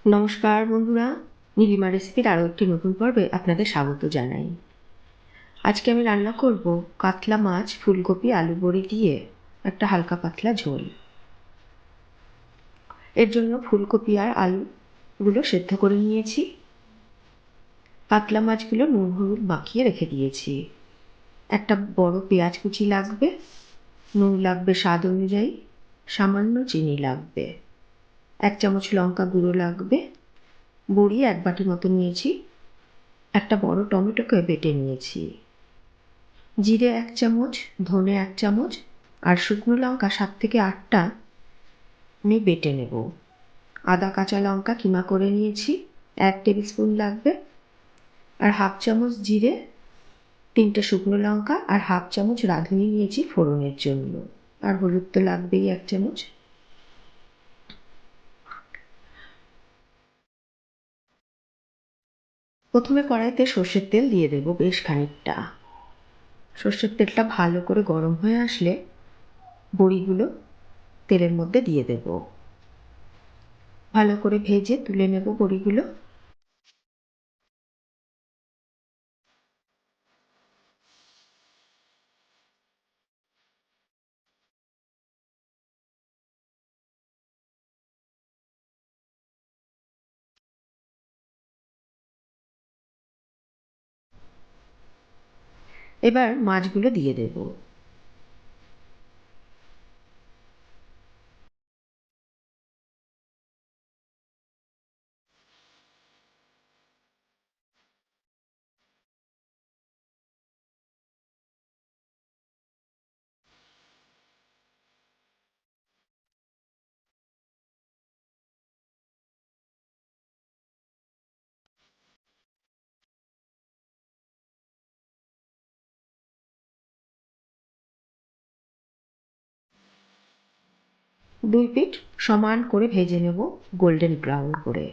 নমস্কার বন্ধুরা, নীলিমা রেসিপির আরও একটি নতুন পর্বে আপনাদের স্বাগত জানাই। আজকে আমি রান্না করব কাতলা মাছ, ফুলকপি, আলু বড়ি দিয়ে একটা হালকা পাতলা ঝোল। এর জন্য ফুলকপি আর আলুগুলো সেদ্ধ করে নিয়েছি। কাতলা মাছগুলো নুন হলুদ মাখিয়ে রেখে দিয়েছি। একটা বড় পেঁয়াজ কুচি লাগবে, নুন লাগবে স্বাদ অনুযায়ী, সামান্য চিনি লাগবে, 1 চামচ লঙ্কা গুঁড়ো লাগবে, বড়ি 1 বাটি মতো নিয়েছি, একটা বড় টমেটোকে বেটে নিয়েছি, জিরে 1 চামচ, ধনে 1 চামচ আর শুকনো লঙ্কা 7 থেকে 8টা আমি বেটে নেব। আদা কাঁচা লঙ্কা কিমা করে নিয়েছি, 1 টেবিল স্পুন লাগবে, আর 1/2 চামচ জিরে, 3টে শুকনো লঙ্কা আর 1/2 চামচ রাঁধুনি নিয়েছি ফোড়নের জন্য, আর হলুদ তো লাগবেই 1 চামচ। প্রথমে কড়াইতে সর্ষের তেল দিয়ে দেব বেশ খানিকটা। সর্ষের তেলটা ভালো করে গরম হয়ে আসলে বড়িগুলো তেলের মধ্যে দিয়ে দেব। ভালো করে ভেজে তুলে নেব বড়িগুলো। এবার মাছগুলো দিয়ে দেব। দুই পিঠ সমান করে ভেজে নেব গোল্ডেন ব্রাউন করে।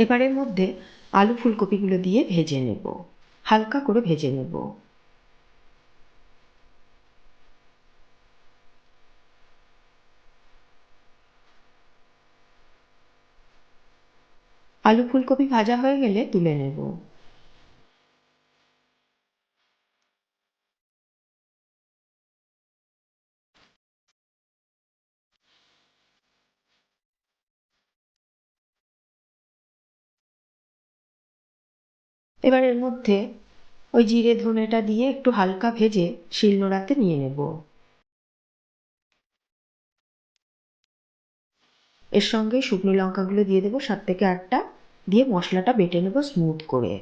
এবারের মধ্যে আলু ফুলকপিগুলো দিয়ে ভেজে নেব, হালকা করে ভেজে নেব। আলু ফুলকপি ভাজা হয়ে গেলে তুলে নেব। এবার এর মধ্যে ওই জিরে ধনেটা দিয়ে একটু হালকা ভেজে শিলনোড়াতে নিয়ে নেব। এর সঙ্গে শুকনো লঙ্কাগুলো দিয়ে দেবো 7 থেকে 8টা, দিয়ে মশলাটা বেটে নেব স্মুথ করে।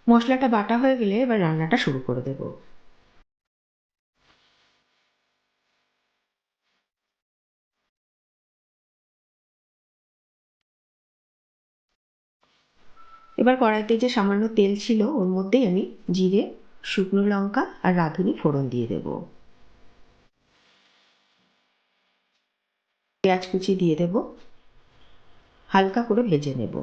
মশলাটা বাটা হয়ে গেলে এবার রান্নাটা শুরু করে দেব। এবার কড়াইতে যে সামান্য তেল ছিল ওর মধ্যেই আমি জিরে, শুকনো লঙ্কা আর রাঁধুনি ফোড়ন দিয়ে দেব। পেঁয়াজ কুচি দিয়ে দেব, হালকা করে ভেজে নেব।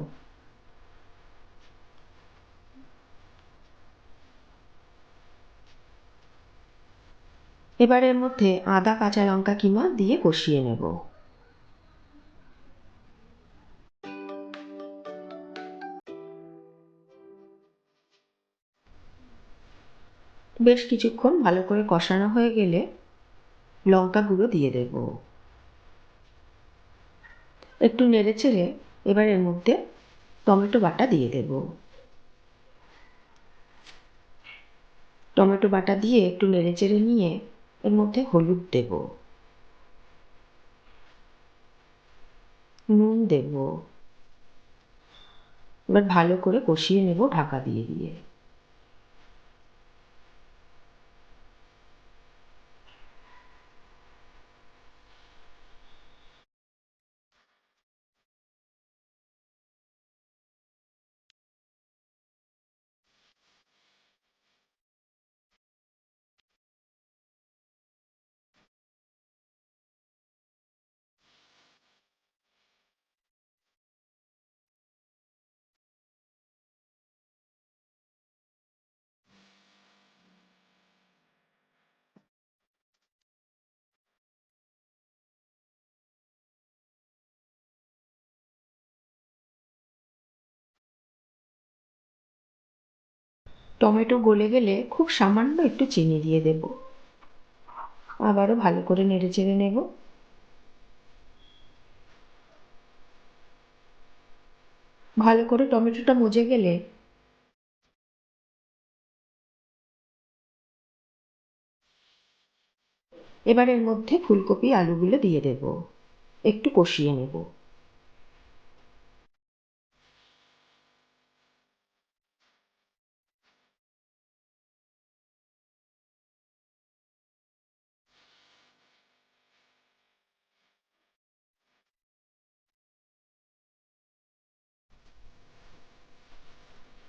এবার এর মধ্যে আদা কাঁচা লঙ্কা কিমা দিয়ে কষিয়ে নেব। বেশ কিছুক্ষণ ভালো করে কষানো হয়ে গেলে লঙ্কা গুঁড়ো দিয়ে দেব। একটু নেড়েচেড়ে এবার এর মধ্যে টমেটো বাটা দিয়ে দেব। টমেটো বাটা দিয়ে একটু নেড়েচেড়ে নিয়ে এর মধ্যে হলুদ দেব, নুন দেব। এবার ভালো করে কষিয়ে নেব ঢাকা দিয়ে দিয়ে। টমেটো গলে গেলে খুব সামান্য একটু চিনি দিয়ে দেব। আবারও ভালো করে নেড়েচেড়ে নেব। ভালো করে টমেটোটা মজে গেলে এবার এর মধ্যে ফুলকপি আলুগুলো দিয়ে দেব, একটু কষিয়ে নেব।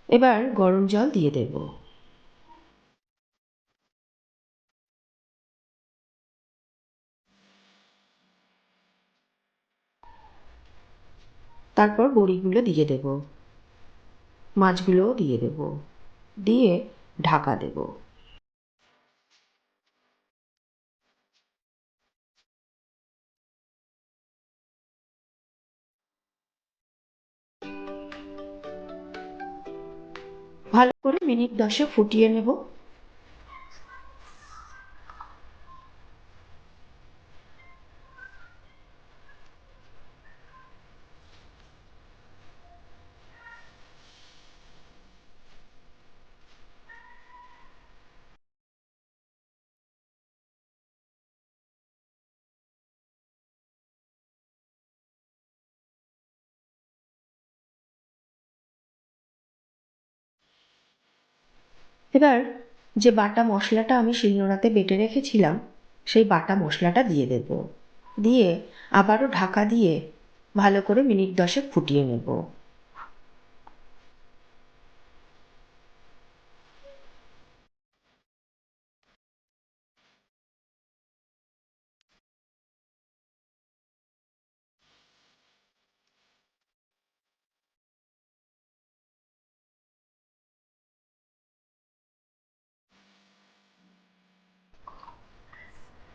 এবার গরম জল দিয়ে দেব। তারপর বড়িগুলো দিয়ে দেব, মাছগুলোও দিয়ে দেব, দিয়ে ঢাকা দেব। ভালো করে মিনিট 10 ফুটিয়ে নেব। এবার যে বাটা মশলাটা আমি শিলনোড়াতে বেটে রেখেছিলাম সেই বাটা মশলাটা দিয়ে দেব, দিয়ে আবারও ঢাকা দিয়ে ভালো করে মিনিট 10 ফুটিয়ে নেব।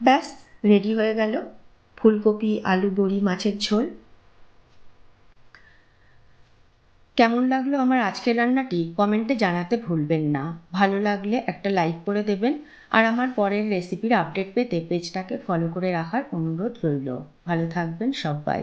ব্যাস, রেডি হয়ে গেল ফুলকপি আলু বড়ি মাছের ঝোল। কেমন লাগলো আমার আজকের রান্নাটি কমেন্টে জানাতে ভুলবেন না। ভালো লাগলে একটা লাইক করে দেবেন, আর আমার পরের রেসিপির আপডেট পেতে পেজটাকে ফলো করে রাখার অনুরোধ রইল। ভালো থাকবেন সবাই।